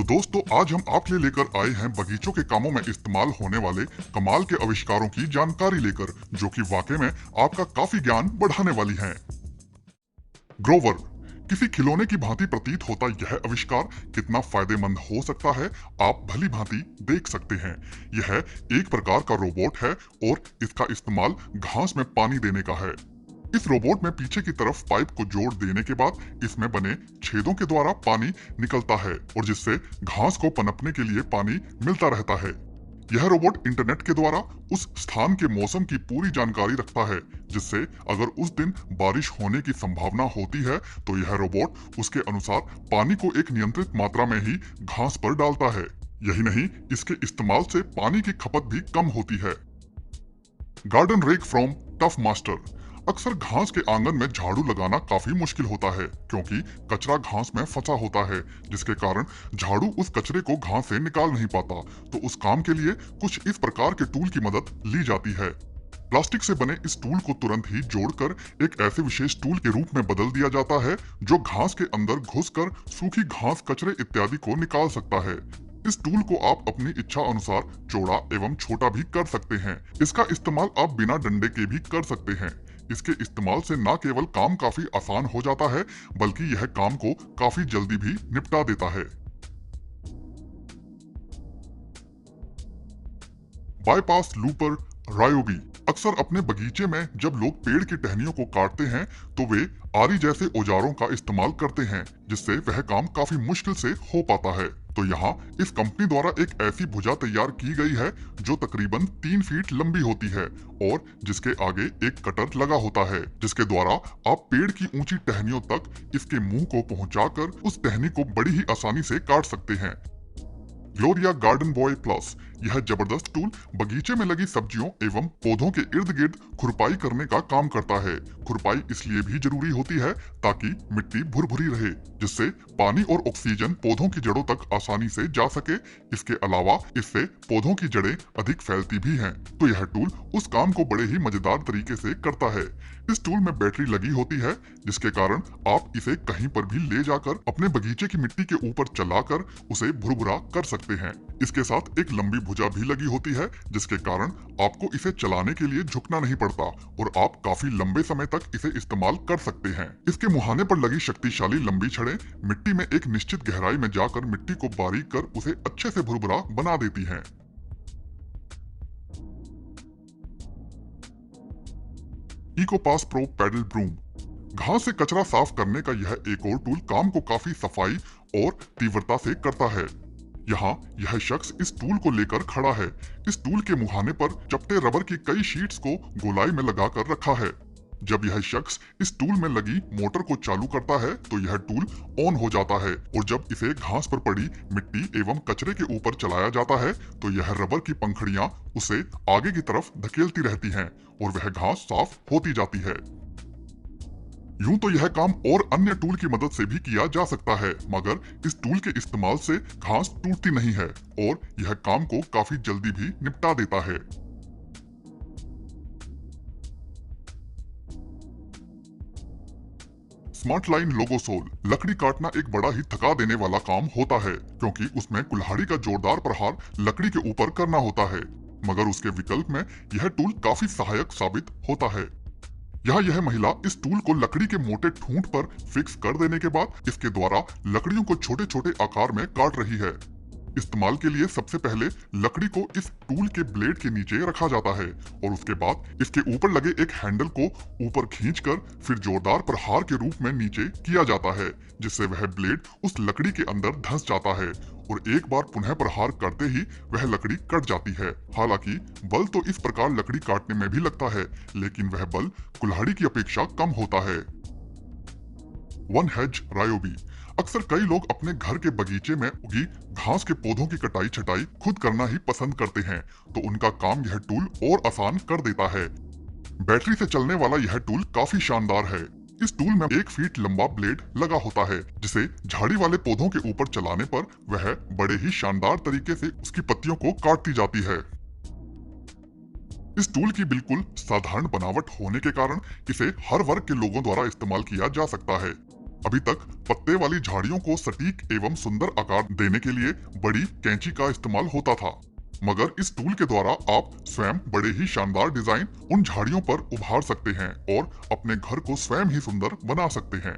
तो दोस्तों आज हम आपके लिए लेकर आए हैं बगीचों के कामों में इस्तेमाल होने वाले कमाल के आविष्कारों की जानकारी लेकर, जो कि वाकई में आपका काफी ज्ञान बढ़ाने वाली हैं। ग्रोवर, किसी खिलौने की भांति प्रतीत होता यह आविष्कार कितना फायदेमंद हो सकता है, आप भली भांति देख सकते हैं। यह एक प्रकार का रोबोट है और इसका इस्तेमाल घास में पानी देने का है। इस रोबोट में पीछे की तरफ पाइप को जोड़ देने के बाद इसमें बने छेदों के द्वारा पानी निकलता है और जिससे घास को पनपने के लिए पानी मिलता रहता है। यह रोबोट इंटरनेट के द्वारा उस स्थान के मौसम की पूरी जानकारी रखता है, जिससे अगर उस दिन बारिश होने की संभावना होती है तो यह रोबोट उसके अनुसार पानी को एक नियंत्रित मात्रा में ही घास पर डालता है। यही नहीं, इसके इस्तेमाल से पानी की खपत भी कम होती है। Garden rake from tough master. अक्सर घास के आंगन में झाड़ू लगाना काफी मुश्किल होता है, क्योंकि कचरा घास में फंसा होता है, जिसके कारण झाड़ू उस कचरे को घास से निकाल नहीं पाता। तो उस काम के लिए कुछ इस प्रकार के टूल की मदद ली जाती है। प्लास्टिक से बने इस टूल को तुरंत ही जोड़कर एक ऐसे विशेष टूल के रूप में बदल दिया जाता है, जो घास के अंदर घुसकर सूखी घास, कचरे इत्यादि को निकाल सकता है। इस टूल को आप अपनी इच्छा अनुसार चौड़ा एवं छोटा भी कर सकते हैं। इसका इस्तेमाल आप बिना डंडे के भी कर सकते हैं। इसके इस्तेमाल से न केवल काम काफी आसान हो जाता है, बल्कि यह काम को काफी जल्दी भी निपटा देता है। Bypass lopper Ryobi. अक्सर अपने बगीचे में जब लोग पेड़ की टहनियों को काटते हैं तो वे आरी जैसे औजारों का इस्तेमाल करते हैं, जिससे वह काम काफी मुश्किल से हो पाता है। तो यहाँ इस कंपनी द्वारा एक ऐसी भुजा तैयार की गई है जो तकरीबन 3 फीट लंबी होती है और जिसके आगे एक कटर लगा होता है, जिसके द्वारा आप पेड़ की ऊंची टहनियों तक इसके मुंह को पहुंचाकर उस टहनी को बड़ी ही आसानी से काट सकते हैं। Gloria garden boy plus. यह जबरदस्त टूल बगीचे में लगी सब्जियों एवं पौधों के इर्द गिर्द खुरपाई करने का काम करता है। खुरपाई इसलिए भी जरूरी होती है ताकि मिट्टी भुरभुरी रहे, जिससे पानी और ऑक्सीजन पौधों की जड़ों तक आसानी से जा सके। इसके अलावा इससे पौधों की जड़ें अधिक फैलती भी हैं। तो यह टूल उस काम को बड़े ही मजेदार तरीके से करता है। इस टूल में बैटरी लगी होती है, जिसके कारण आप इसे कहीं पर भी ले जाकर अपने बगीचे की मिट्टी के ऊपर चलाकर उसे भुरभुरा कर सकते हैं। इसके साथ एक लंबी भुजा भी लगी होती है, जिसके कारण आपको इसे चलाने के लिए झुकना नहीं पड़ता और आप काफी लंबे समय तक इसे इस्तेमाल कर सकते हैं। इसके मुहाने पर लगी शक्तिशाली लंबी छड़ें मिट्टी में एक निश्चित गहराई में जाकर मिट्टी को बारीक कर उसे अच्छे से भुरभुरा बना देती हैं। इकोपास प्रो पैडल ब्रूम। घास से कचरा साफ करने का यह एक और टूल काम को काफी सफाई और तीव्रता से करता है। यहाँ यह शख्स इस टूल को लेकर खड़ा है। इस टूल के मुहाने पर चपटे रबर की कई शीट्स को गोलाई में लगाकर रखा है। जब यह शख्स इस टूल में लगी मोटर को चालू करता है तो यह टूल ऑन हो जाता है और जब इसे घास पर पड़ी मिट्टी एवं कचरे के ऊपर चलाया जाता है तो यह रबर की पंखुड़ियां उसे आगे की तरफ धकेलती रहती हैं और वह घास साफ होती जाती है। यूं तो यह काम और अन्य टूल की मदद से भी किया जा सकता है, मगर इस टूल के इस्तेमाल से घास टूटती नहीं है और यह काम को काफी जल्दी भी निपटा देता है। Smart line Logosol. लकड़ी काटना एक बड़ा ही थका देने वाला काम होता है, क्योंकि उसमें कुल्हाड़ी का जोरदार प्रहार लकड़ी के ऊपर करना होता है, मगर उसके विकल्प में यह टूल काफी सहायक साबित होता है। यहाँ यह महिला इस टूल को लकड़ी के मोटे ठूंठ पर फिक्स कर देने के बाद इसके द्वारा लकड़ियों को छोटे छोटे आकार में काट रही है। इस्तेमाल के लिए सबसे पहले लकड़ी को इस टूल के ब्लेड के नीचे रखा जाता है और उसके बाद इसके ऊपर लगे एक हैंडल को ऊपर खींचकर फिर जोरदार प्रहार के रूप में नीचे किया जाता है, जिससे वह ब्लेड उस लकड़ी के अंदर धंस जाता है और एक बार पुनः प्रहार करते ही वह लकड़ी कट जाती है। हालांकि बल तो इस प्रकार लकड़ी काटने में भी लगता है, लेकिन वह बल कुल्हाड़ी की अपेक्षा कम होता है। One hedge Ryobi. अक्सर कई लोग अपने घर के बगीचे में उगी घास के पौधों की कटाई छटाई खुद करना ही पसंद करते हैं, तो उनका काम यह टूल और आसान कर देता है। बैटरी से चलने वाला यह टूल काफी शानदार है। इस टूल में 1 फीट लंबा ब्लेड लगा होता है, जिसे झाड़ी वाले पौधों के ऊपर चलाने पर वह बड़े ही शानदार तरीके से उसकी पत्तियों को काटती जाती है। इस टूल की बिल्कुल साधारण बनावट होने के कारण इसे हर वर्ग के लोगों द्वारा इस्तेमाल किया जा सकता है। अभी तक पत्ते वाली झाड़ियों को सटीक एवं सुंदर आकार देने के लिए बड़ी कैंची का इस्तेमाल होता था, मगर इस टूल के द्वारा आप स्वयं बड़े ही शानदार डिजाइन उन झाड़ियों पर उभार सकते हैं और अपने घर को स्वयं ही सुंदर बना सकते हैं।